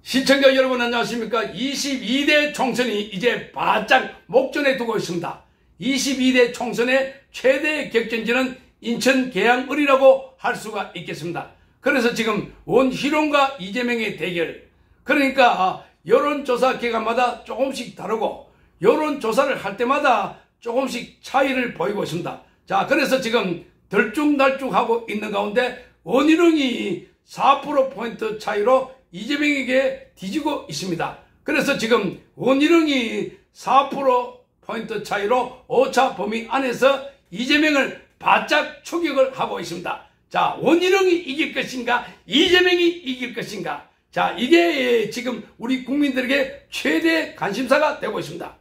시청자 여러분 안녕하십니까. 22대 총선이 이제 바짝 목전에 두고 있습니다. 22대 총선의 최대 격전지는 인천 계양을이라고 할 수가 있겠습니다. 그래서 지금 원희룡과 이재명의 대결, 그러니까 여론조사 기간마다 조금씩 다르고 여론조사를 할 때마다 조금씩 차이를 보이고 있습니다. 자, 그래서 지금 들쭉날쭉하고 있는 가운데 원희룡이 4%포인트 차이로 이재명에게 뒤지고 있습니다. 그래서 지금 원희룡이 4%포인트 차이로 5차 범위 안에서 이재명을 바짝 추격을 하고 있습니다. 자, 원희룡이 이길 것인가, 이재명이 이길 것인가. 자, 이게 지금 우리 국민들에게 최대 관심사가 되고 있습니다.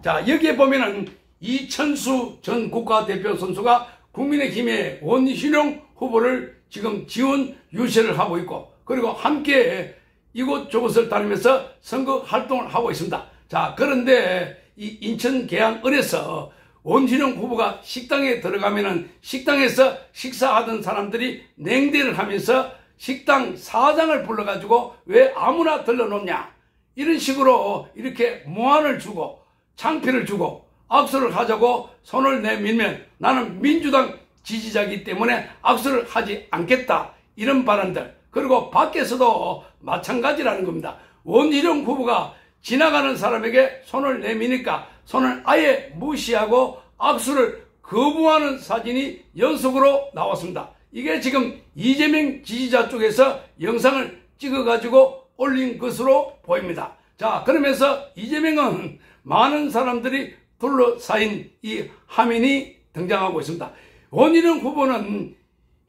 자, 여기에 보면은 이천수 전 국가대표 선수가 국민의힘의 원희룡 후보를 지금 지원 유세를 하고 있고, 그리고 함께 이곳저곳을 다니면서 선거 활동을 하고 있습니다. 자, 그런데 이 인천 계양을에서 원희룡 후보가 식당에 들어가면은 식당에서 식사하던 사람들이 냉대를 하면서 식당 사장을 불러가지고 왜 아무나 들러놓냐, 이런 식으로 이렇게 무안을 주고 창피를 주고 악수를 하자고 손을 내밀면 나는 민주당 지지자이기 때문에 악수를 하지 않겠다, 이런 발언들, 그리고 밖에서도 마찬가지라는 겁니다. 원희룡 후보가 지나가는 사람에게 손을 내미니까 손을 아예 무시하고 악수를 거부하는 사진이 연속으로 나왔습니다. 이게 지금 이재명 지지자 쪽에서 영상을 찍어가지고 올린 것으로 보입니다. 자, 그러면서 이재명은 많은 사람들이 둘러싸인 이 화면이 등장하고 있습니다. 원희룡 후보는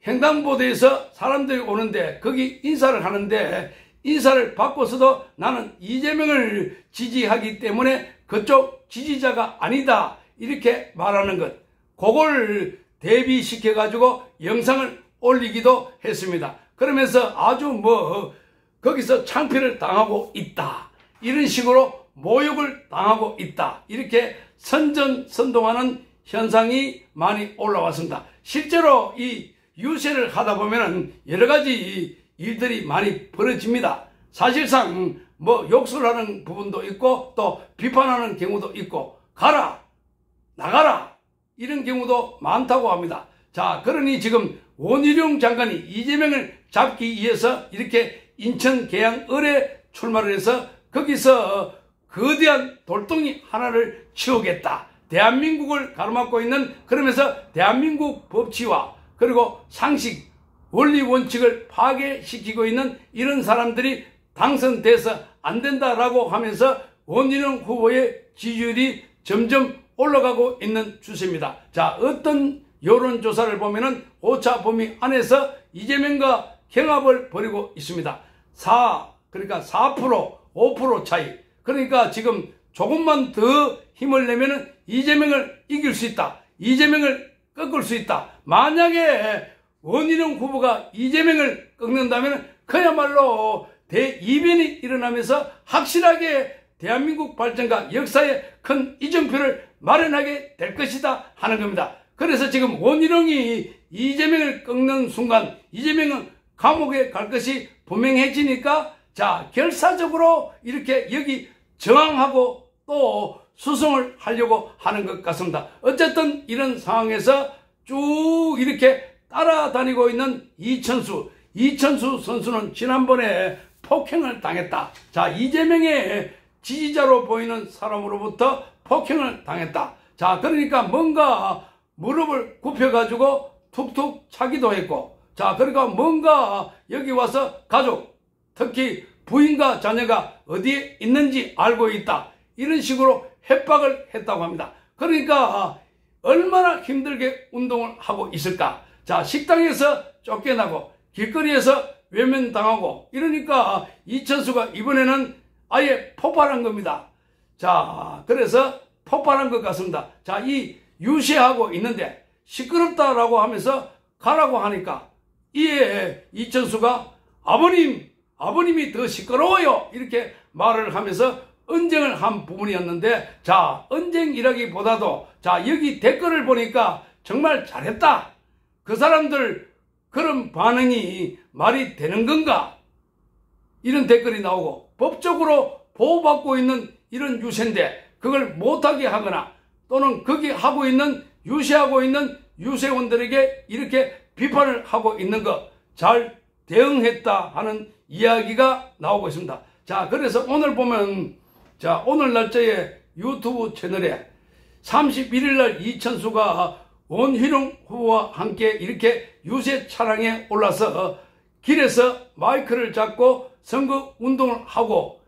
횡단보도에서 사람들이 오는데 거기 인사를 하는데 인사를 받고서도 나는 이재명을 지지하기 때문에 그쪽 지지자가 아니다, 이렇게 말하는 것, 그걸 대비시켜 가지고 영상을 올리기도 했습니다. 그러면서 아주 거기서 창피를 당하고 있다, 이런 식으로 모욕을 당하고 있다, 이렇게 선전선동하는 현상이 많이 올라왔습니다. 실제로 이 유세를 하다 보면은 여러 가지 일들이 많이 벌어집니다. 사실상 욕설 하는 부분도 있고 또 비판하는 경우도 있고 가라, 나가라, 이런 경우도 많다고 합니다. 자, 그러니 지금 원희룡 장관이 이재명을 잡기 위해서 이렇게 인천 계양을에 출마를 해서 거기서 거대한 돌덩이 하나를 치우겠다, 대한민국을 가로막고 있는, 그러면서 대한민국 법치와 그리고 상식, 원리 원칙을 파괴시키고 있는 이런 사람들이 당선돼서 안 된다라고 하면서 원희룡 후보의 지지율이 점점 올라가고 있는 추세입니다. 자, 어떤 여론조사를 보면은 5차 범위 안에서 이재명과 경합을 벌이고 있습니다. 그러니까 4%, 5% 차이. 그러니까 지금 조금만 더 힘을 내면은 이재명을 이길 수 있다, 이재명을 꺾을 수 있다. 만약에 원희룡 후보가 이재명을 꺾는다면 그야말로 대이변이 일어나면서 확실하게 대한민국 발전과 역사에 큰 이정표를 마련하게 될 것이다 하는 겁니다. 그래서 지금 원희룡이 이재명을 꺾는 순간 이재명은 감옥에 갈 것이 분명해지니까, 자, 결사적으로 이렇게 여기 저항하고 또 수송을 하려고 하는 것 같습니다. 어쨌든 이런 상황에서 쭉 이렇게 따라다니고 있는 이천수 선수는 지난번에 폭행을 당했다. 자, 이재명의 지지자로 보이는 사람으로부터 폭행을 당했다. 자, 그러니까 뭔가 무릎을 굽혀가지고 툭툭 차기도 했고, 자, 그러니까 뭔가 여기 와서 가족, 특히 부인과 자녀가 어디에 있는지 알고 있다, 이런 식으로 협박을 했다고 합니다. 그러니까 얼마나 힘들게 운동을 하고 있을까. 자, 식당에서 쫓겨나고 길거리에서 외면당하고 이러니까 이천수가 이번에는 아예 폭발한 겁니다. 자, 그래서 폭발한 것 같습니다. 자, 이 유세하고 있는데 시끄럽다라고 하면서 가라고 하니까 이에 이천수가 아버님이 더 시끄러워요, 이렇게 말을 하면서 언쟁을 한 부분이었는데, 자, 언쟁이라기보다도, 자, 여기 댓글을 보니까 정말 잘했다, 그 사람들 그런 반응이 말이 되는 건가, 이런 댓글이 나오고 법적으로 보호받고 있는 이런 유세인데 그걸 못하게 하거나 또는 거기 하고 있는 유세하고 있는 유세원들에게 이렇게 비판을 하고 있는 거 잘 대응했다 하는 이야기가 나오고 있습니다. 자, 그래서 오늘 보면 자, 오늘 날짜에 유튜브 채널에 31일 날 이천수가 원희룡 후보와 함께 이렇게 유세 차량에 올라서 길에서 마이크를 잡고 선거 운동을 하고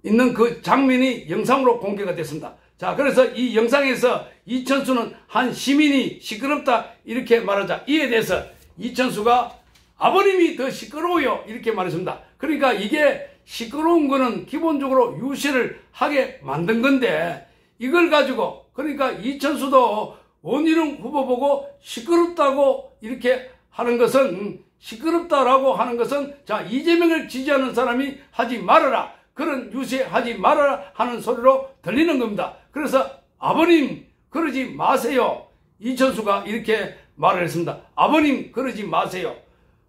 있는 그 장면이 영상으로 공개가 됐습니다. 자, 그래서 이 영상에서 이천수는 한 시민이 시끄럽다 이렇게 말하자 이에 대해서 이천수가 아버님이 더 시끄러워요 이렇게 말했습니다. 그러니까 이게 시끄러운 거는 기본적으로 유세를 하게 만든 건데 이걸 가지고 그러니까 이천수도 원희룡 후보 보고 시끄럽다고 이렇게 하는 것은 시끄럽다라고 하는 것은 자 이재명을 지지하는 사람이 하지 말아라 그런 유세하지 말아라 하는 소리로 들리는 겁니다. 그래서 아버님 그러지 마세요. 이천수가 이렇게 말을 했습니다. 아버님 그러지 마세요.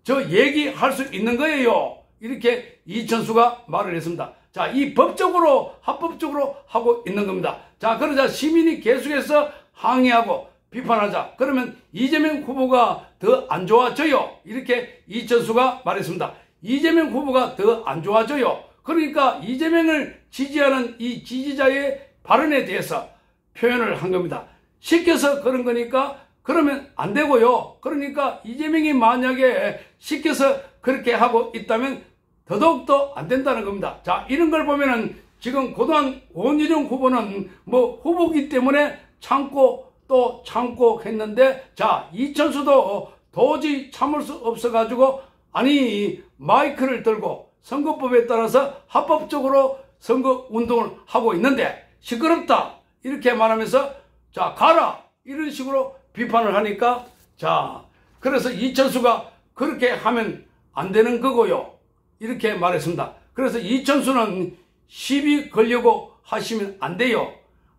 저 얘기할 수 있는 거예요. 이렇게 이천수가 말을 했습니다. 자, 이 법적으로 합법적으로 하고 있는 겁니다. 자, 그러자 시민이 계속해서 항의하고 비판하자. 그러면 이재명 후보가 더 안 좋아져요. 이렇게 이천수가 말했습니다. 이재명 후보가 더 안 좋아져요. 그러니까 이재명을 지지하는 이 지지자의 발언에 대해서 표현을 한 겁니다. 시켜서 그런 거니까 그러면 안 되고요. 그러니까 이재명이 만약에 시켜서 그렇게 하고 있다면 더더욱더 안 된다는 겁니다. 자, 이런 걸 보면은 지금 그동안 원희룡 후보는 뭐 후보기 때문에 참고 또 참고 했는데 자, 이천수도 도저히 참을 수 없어가지고 아니 마이크를 들고 선거법에 따라서 합법적으로 선거 운동을 하고 있는데 시끄럽다 이렇게 말하면서 자 가라 이런 식으로 비판을 하니까 자 그래서 이천수가 그렇게 하면 안 되는 거고요 이렇게 말했습니다. 그래서 이천수는 시비 걸려고 하시면 안 돼요.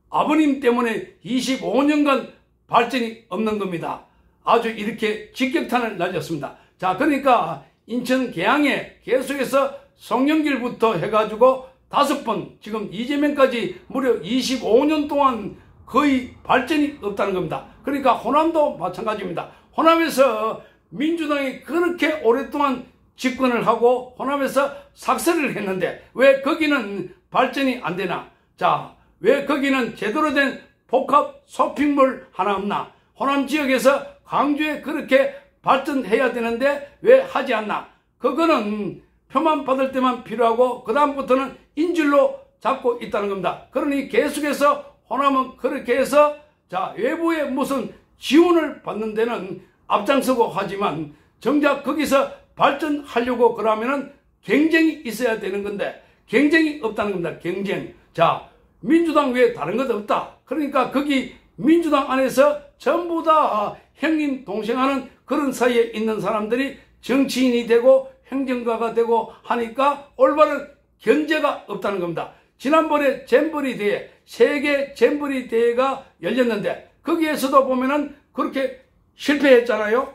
아버님 때문에 25년간 발전이 없는 겁니다. 아주 이렇게 직격탄을 날렸습니다. 자, 그러니까 인천 계양에 계속해서 송영길부터 해가지고 5번 지금 이재명까지 무려 25년 동안 거의 발전이 없다는 겁니다. 그러니까 호남도 마찬가지입니다. 호남에서 민주당이 그렇게 오랫동안 집권을 하고 호남에서 삭설을 했는데 왜 거기는 발전이 안 되나? 자, 왜 거기는 제대로 된 복합 쇼핑몰 하나 없나? 호남 지역에서 광주에 그렇게 발전해야 되는데 왜 하지 않나? 그거는 표만 받을 때만 필요하고 그 다음부터는 인질로 잡고 있다는 겁니다. 그러니 계속해서 호남은 그렇게 해서 자 외부에 무슨 지원을 받는 데는 앞장서고 하지만 정작 거기서 발전하려고 그러면은 경쟁이 있어야 되는 건데 경쟁이 없다는 겁니다. 경쟁. 자 민주당 외에 다른 것 없다. 그러니까 거기 민주당 안에서 전부 다 형님 동생하는 그런 사이에 있는 사람들이 정치인이 되고 행정가가 되고 하니까 올바른 견제가 없다는 겁니다. 지난번에 잼버리 대회, 세계 잼버리 대회가 열렸는데 거기에서도 보면은 그렇게 실패했잖아요.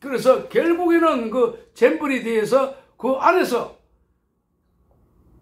그래서 결국에는 그 잼버리 대회에서 그 안에서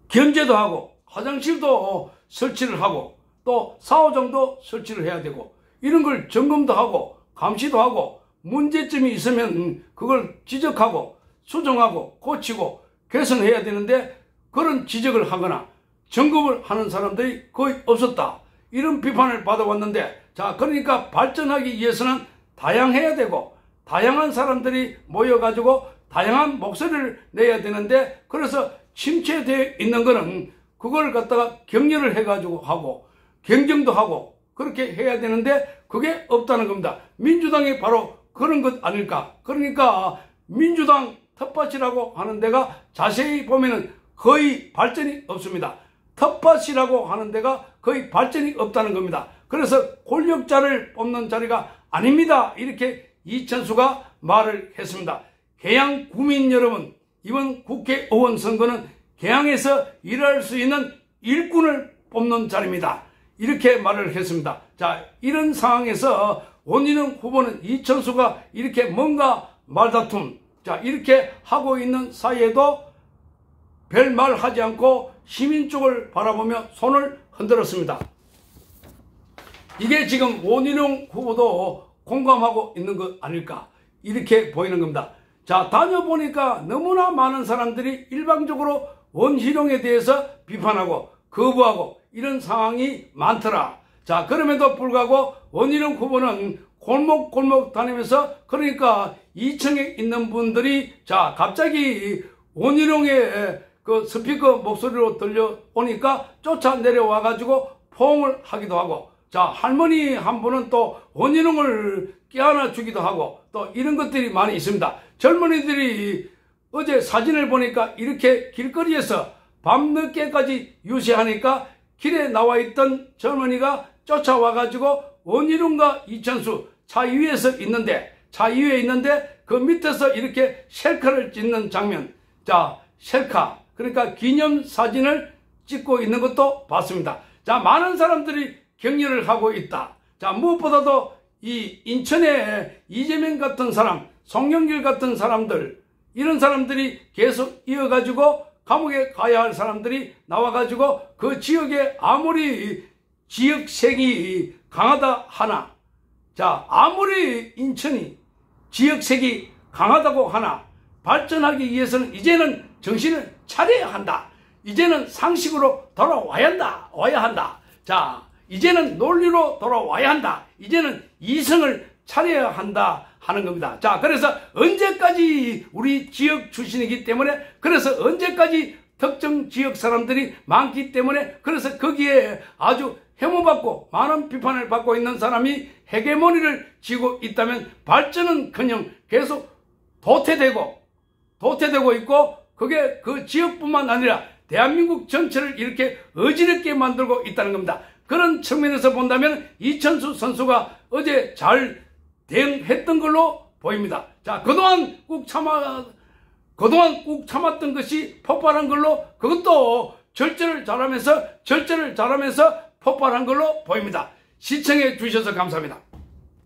견제도 하고 화장실도 설치를 하고 또 사후정도 설치를 해야 되고 이런 걸 점검도 하고 감시도 하고 문제점이 있으면 그걸 지적하고 수정하고 고치고 개선해야 되는데 그런 지적을 하거나 점검을 하는 사람들이 거의 없었다. 이런 비판을 받아왔는데 자 그러니까 발전하기 위해서는 다양해야 되고 다양한 사람들이 모여가지고 다양한 목소리를 내야 되는데 그래서 침체되어 있는 거는 그걸 갖다가 격려를 해가지고 하고 경쟁도 하고 그렇게 해야 되는데 그게 없다는 겁니다. 민주당이 바로 그런 것 아닐까. 그러니까 민주당 텃밭이라고 하는 데가 자세히 보면은 거의 발전이 없습니다. 텃밭이라고 하는 데가 거의 발전이 없다는 겁니다. 그래서 권력자를 뽑는 자리가 아닙니다. 이렇게 이천수가 말을 했습니다. 계양 구민 여러분, 이번 국회의원 선거는 계양에서 일할 수 있는 일꾼을 뽑는 자리입니다. 이렇게 말을 했습니다. 자, 이런 상황에서 원희룡 후보는 이천수가 이렇게 뭔가 말다툼, 자, 이렇게 하고 있는 사이에도 별말 하지 않고 시민 쪽을 바라보며 손을 흔들었습니다. 이게 지금 원희룡 후보도 공감하고 있는 것 아닐까 이렇게 보이는 겁니다. 자, 다녀보니까 너무나 많은 사람들이 일방적으로 원희룡에 대해서 비판하고 거부하고 이런 상황이 많더라. 자, 그럼에도 불구하고 원희룡 후보는 골목골목 다니면서 그러니까 2층에 있는 분들이 자, 갑자기 원희룡의 그 스피커 목소리로 들려오니까 쫓아 내려와 가지고 포옹을 하기도 하고 자, 할머니 한 분은 또 원희룡을 껴안아 주기도 하고 또 이런 것들이 많이 있습니다. 젊은이들이 어제 사진을 보니까 이렇게 길거리에서 밤늦게까지 유세하니까 길에 나와 있던 젊은이가 쫓아와 가지고 원희룡과 이천수 차 위에서 있는데 차 위에 있는데 그 밑에서 이렇게 셀카를 찍는 장면. 자, 셀카 그러니까 기념사진을 찍고 있는 것도 봤습니다. 자, 많은 사람들이 격려를 하고 있다. 자, 무엇보다도 이 인천에 이재명 같은 사람, 송영길 같은 사람들 이런 사람들이 계속 이어가지고 감옥에 가야 할 사람들이 나와가지고 그 지역에 아무리 지역색이 강하다 하나 자, 아무리 인천이 지역색이 강하다고 하나 발전하기 위해서는 이제는 정신을 차려야 한다. 이제는 상식으로 돌아와야 한다. 자, 이제는 논리로 돌아와야 한다. 이제는 이성을 차려야 한다 하는 겁니다. 자, 그래서 언제까지 우리 지역 출신이기 때문에 그래서 언제까지 특정 지역 사람들이 많기 때문에 그래서 거기에 아주 혐오받고 많은 비판을 받고 있는 사람이 헤게모니를 쥐고 있다면 발전은커녕 계속 도태되고 있고 그게 그 지역뿐만 아니라 대한민국 전체를 이렇게 어지럽게 만들고 있다는 겁니다. 그런 측면에서 본다면 이천수 선수가 어제 잘 대응했던 걸로 보입니다. 자, 그동안 꾹 참았던 것이 폭발한 걸로 그것도 절제를 잘하면서 폭발한 걸로 보입니다. 시청해 주셔서 감사합니다.